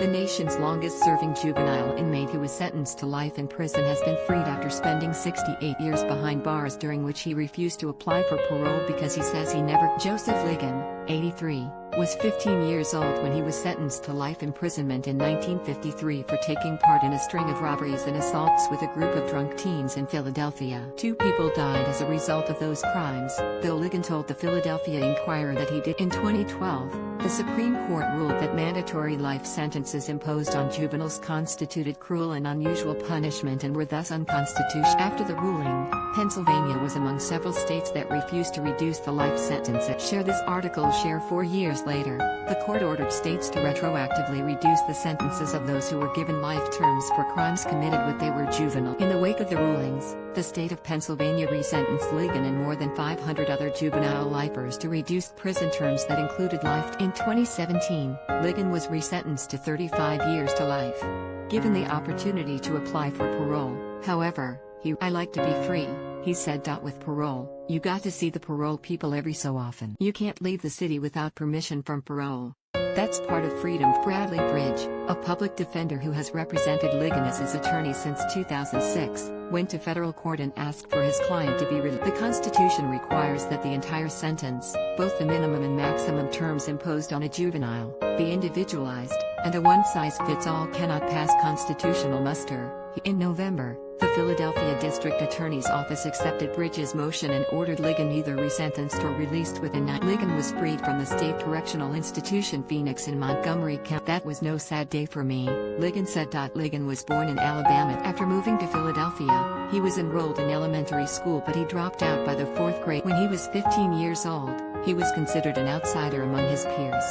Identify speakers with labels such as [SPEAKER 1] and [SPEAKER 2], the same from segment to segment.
[SPEAKER 1] The nation's longest-serving juvenile inmate who was sentenced to life in prison has been freed after spending 68 years behind bars, during which he refused to apply for parole because he says he never. Joseph Ligon, 83, was 15 years old when he was sentenced to life imprisonment in 1953 for taking part in a string of robberies and assaults with a group of drunk teens in Philadelphia. 2 people died as a result of those crimes, though Ligon told the Philadelphia Inquirer that he did. In 2012, the Supreme Court ruled that mandatory life sentences imposed on juveniles constituted cruel and unusual punishment and were thus unconstitutional. After the ruling, Pennsylvania was among several states that refused to reduce the life sentence. Share this article. 4 years later, the court ordered states to retroactively reduce the sentences of those who were given life terms for crimes committed when they were juvenile. In the wake of the rulings, the state of Pennsylvania resentenced Ligon and more than 500 other juvenile lifers to reduced prison terms that included life. In 2017, Ligon was resentenced to 35 years to life. Given the opportunity to apply for parole, however, I like to be free, he said. With parole, you got to see the parole people every so often. You can't leave the city without permission from parole. That's part of freedom. Bradley Bridge, a public defender who has represented Ligon as his attorney since 2006, went to federal court and asked for his client to be released. The Constitution requires that the entire sentence, both the minimum and maximum terms imposed on a juvenile, be individualized, and a one-size-fits-all cannot pass constitutional muster. In November, the Philadelphia District Attorney's Office accepted Bridges' motion and ordered Ligon either resentenced or released within 9 months. Ligon was freed from the State Correctional Institution Phoenix in Montgomery County. That was no sad day for me, Ligon said. Ligon was born in Alabama. After moving to Philadelphia, he was enrolled in elementary school, but he dropped out by the 4th grade. When he was 15 years old, he was considered an outsider among his peers.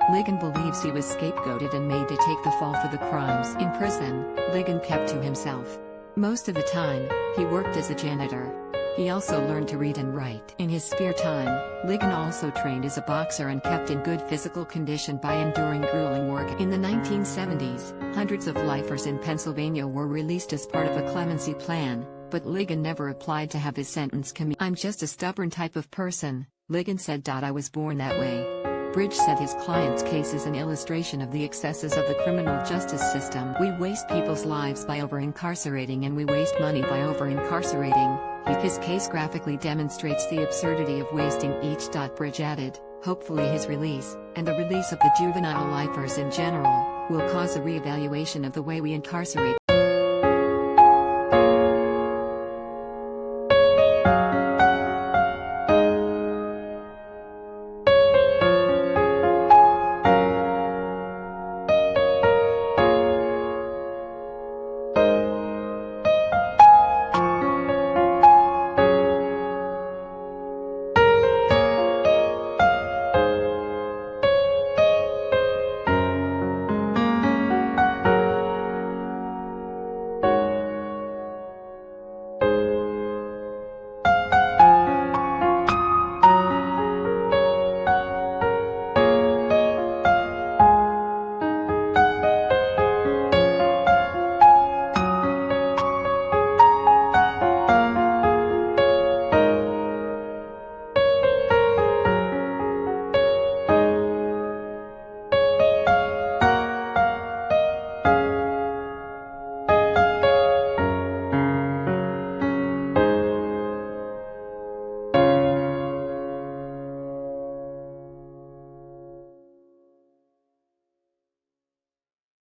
[SPEAKER 1] Ligon believes he was scapegoated and made to take the fall for the crimes. In prison, Ligon kept to himself. Most of the time, he worked as a janitor. He also learned to read and write. In his spare time, Ligon also trained as a boxer and kept in good physical condition by enduring grueling work. In the 1970s, hundreds of lifers in Pennsylvania were released as part of a clemency plan, but Ligon never applied to have his sentence commuted. I'm just a stubborn type of person, Ligon said. I was born that way. Bridge said his client's case is an illustration of the excesses of the criminal justice system. We waste people's lives by over-incarcerating, and we waste money by over-incarcerating. His case graphically demonstrates the absurdity of wasting each. Bridge added, hopefully his release, and the release of the juvenile lifers in general, will cause a re-evaluation of the way we incarcerate.